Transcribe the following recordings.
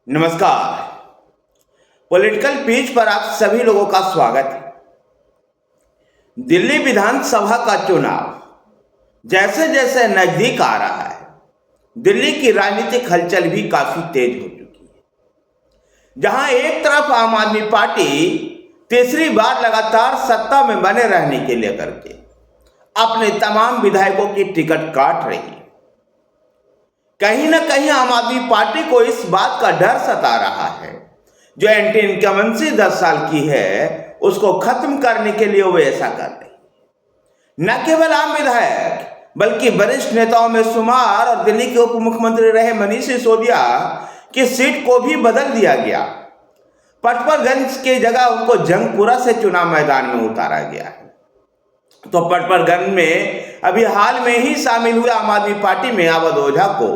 नमस्कार। Political page पर आप सभी लोगों का स्वागत है। दिल्ली विधानसभा का चुनाव जैसे जैसे नजदीक आ रहा है, दिल्ली की राजनीतिक हलचल भी काफी तेज हो चुकी है। जहां एक तरफ आम आदमी पार्टी तीसरी बार लगातार सत्ता में बने रहने के लिए करके अपने तमाम विधायकों की टिकट काट रही है, कहीं ना कहीं आम आदमी पार्टी को इस बात का डर सता रहा है जो एंटी इनकम्बेंसी 10 साल की है उसको खत्म करने के लिए वो ऐसा कर रही है। न केवल आम विधायक बल्कि वरिष्ठ नेताओं में शुमार और दिल्ली के उप मुख्यमंत्री रहे मनीष सिसोदिया की सीट को भी बदल दिया गया। पटपरगंज की जगह उनको जंगपुरा से चुनाव मैदान में उतारा गया है। तो पटपरगंज में अभी हाल में ही शामिल हुए आम आदमी पार्टी में अवध ओझा को,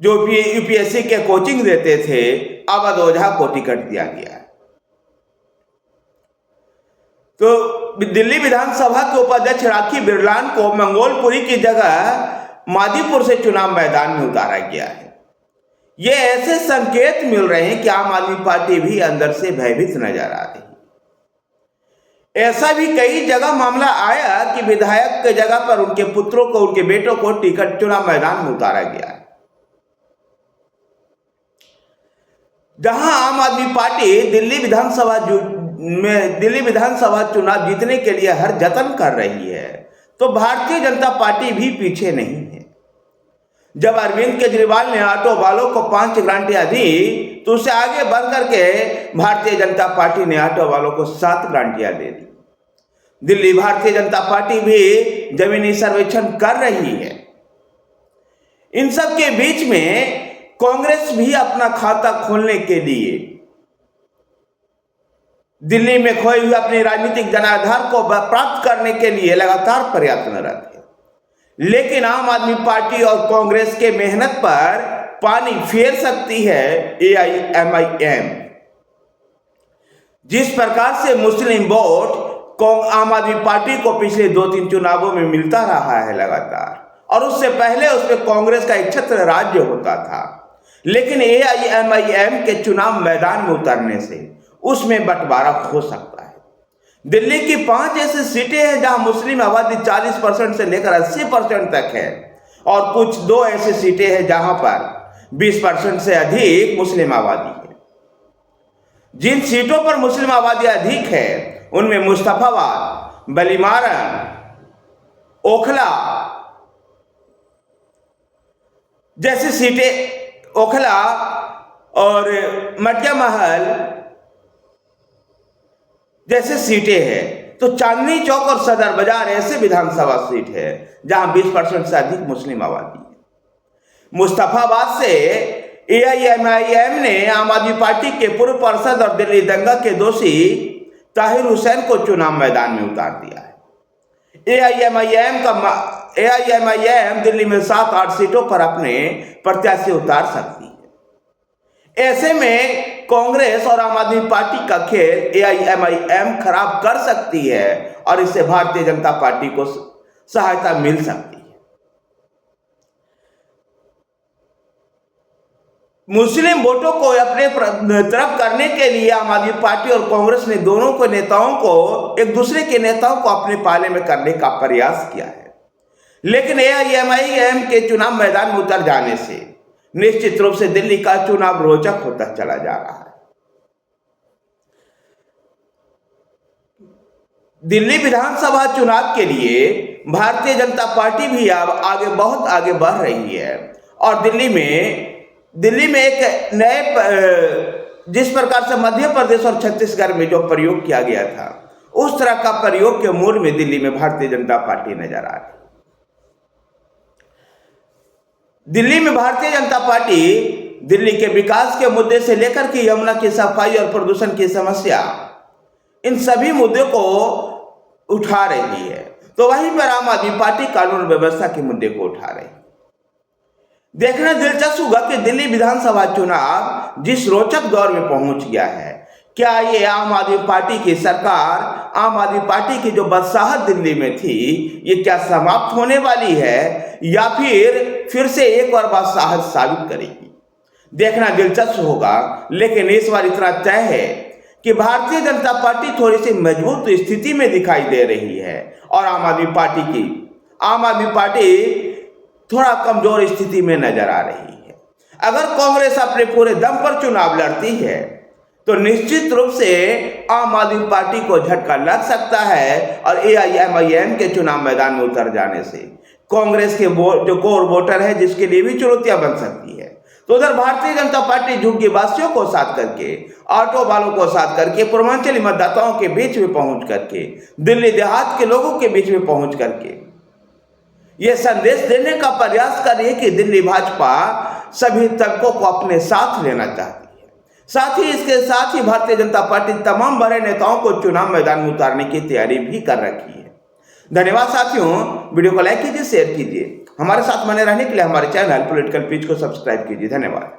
जो यूपीएससी के कोचिंग देते थे, अवध ओझा को टिकट दिया गया है। तो दिल्ली विधानसभा के उपाध्यक्ष राखी बिरलान को मंगोलपुरी की जगह मादीपुर से चुनाव मैदान में उतारा गया है। ये ऐसे संकेत मिल रहे हैं कि आम आदमी पार्टी भी अंदर से भयभीत नजर आ रही है। ऐसा भी कई जगह मामला आया कि विधायक के जगह पर उनके पुत्रों को, उनके बेटों को टिकट चुनाव मैदान में उतारा गया है। जहां आम आदमी पार्टी दिल्ली विधानसभा चुनाव जीतने के लिए हर जतन कर रही है, तो भारतीय जनता पार्टी भी पीछे नहीं है। जब अरविंद केजरीवाल ने ऑटो वालों को 5 गारंटियां दी, तो उससे आगे बढ़ करके भारतीय जनता पार्टी ने ऑटो वालों को 7 गारंटियां दे दी। दिल्ली भारतीय जनता पार्टी भी जमीनी सर्वेक्षण कर रही है। इन सब के बीच में कांग्रेस भी अपना खाता खोलने के लिए दिल्ली में खोए हुए अपने राजनीतिक जनाधार को प्राप्त करने के लिए लगातार प्रयत्नरत है। लेकिन आम आदमी पार्टी और कांग्रेस के मेहनत पर पानी फेर सकती है एआईएमआईएम। जिस प्रकार से मुस्लिम वोट आम आदमी पार्टी को पिछले 2-3 चुनावों में मिलता रहा है लगातार, और उससे पहले उसमें कांग्रेस का एक छत्र राज्य होता था, लेकिन एआईएमआईएम के चुनाव मैदान में उतरने से उसमें बंटवारा हो सकता है। दिल्ली की 5 ऐसी सीटें हैं जहां मुस्लिम आबादी 40% से लेकर 80% तक है, और कुछ 2 ऐसी सीटें हैं जहां पर 20% से अधिक मुस्लिम आबादी है। जिन सीटों पर मुस्लिम आबादी अधिक है उनमें मुस्तफाबाद, बलीमारन, ओखला जैसी सीटें, ओखला और मटिया महल जैसे सीटें हैं। तो चांदनी चौक और सदर बाजार ऐसे विधानसभा सीट है जहां 20% से अधिक मुस्लिम आबादी है। मुस्तफाबाद से एआईएमआईएम ने आम आदमी पार्टी के पूर्व पार्षद और दिल्ली दंगा के दोषी ताहिर हुसैन को चुनाव मैदान में उतार दिया है। एआईएमआईएम दिल्ली में 7-8 सीटों पर अपने प्रत्याशी उतार सकती है। ऐसे में कांग्रेस और आम आदमी पार्टी का खेल एआईएमआईएम खराब कर सकती है, और इससे भारतीय जनता पार्टी को सहायता मिल सकती है। मुस्लिम वोटों को अपने तरफ करने के लिए आम आदमी पार्टी और कांग्रेस ने दोनों को नेताओं को, एक दूसरे के नेताओं को अपने पाले में करने का प्रयास किया है। लेकिन एआईएमआईएम के चुनाव मैदान में उतर जाने से निश्चित रूप से दिल्ली का चुनाव रोचक होता चला जा रहा है। दिल्ली विधानसभा चुनाव के लिए भारतीय जनता पार्टी भी अब बहुत आगे बढ़ रही है, और दिल्ली में एक नए, जिस प्रकार से मध्य प्रदेश और छत्तीसगढ़ में जो प्रयोग किया गया था, उस तरह का प्रयोग के मूड में दिल्ली में भारतीय जनता पार्टी नजर आ रही। दिल्ली में भारतीय जनता पार्टी दिल्ली के विकास के मुद्दे से लेकर के यमुना की सफाई और प्रदूषण की समस्या, इन सभी मुद्दों को उठा रही है। तो वहीं पर आम आदमी पार्टी कानून व्यवस्था के मुद्दे को उठा रही है। देखना दिलचस्प होगा कि दिल्ली विधानसभा चुनाव जिस रोचक दौर में पहुंच गया है, क्या ये आम आदमी पार्टी की सरकार, आम आदमी पार्टी की जो बादशाहत दिल्ली में थी, ये क्या समाप्त होने वाली है, या फिर से एक और बादशाहत साबित करेगी? देखना दिलचस्प होगा, लेकिन इस बार इतना तय है कि भारतीय जनता पार्टी थोड़ी सी मजबूत स्थिति में दिखाई दे रही है और आम आदमी पार्टी थोड़ा कमजोर स्थिति में नजर आ रही है। अगर कांग्रेस अपने पूरे दम पर चुनाव लड़ती है तो निश्चित रूप से आम आदमी पार्टी को झटका लग सकता है और AIMIM के चुनाव मैदान में उतर जाने से कांग्रेस के जो कोर वोटर है जिसके लिए भी चुनौतियां बन सकती है। तो उधर भारतीय जनता पार्टी झुग्गी वासियों को साथ करके, ऑटो वालों को साथ करके, पूर्वांचली मतदाताओं के बीच में पहुंच करके, दिल्ली देहात के लोगों के बीच में पहुंच करके यह संदेश देने का प्रयास कर रही है कि दिल्ली भाजपा सभी तबकों को अपने साथ लेना चाहती है। साथ ही इसके साथ ही भारतीय जनता पार्टी तमाम बड़े नेताओं को चुनाव मैदान में उतारने की तैयारी भी कर रखी है। धन्यवाद साथियों, वीडियो को लाइक कीजिए, शेयर कीजिए। हमारे साथ बने रहने के लिए हमारे चैनल पॉलिटिकल पिच को सब्सक्राइब कीजिए। धन्यवाद।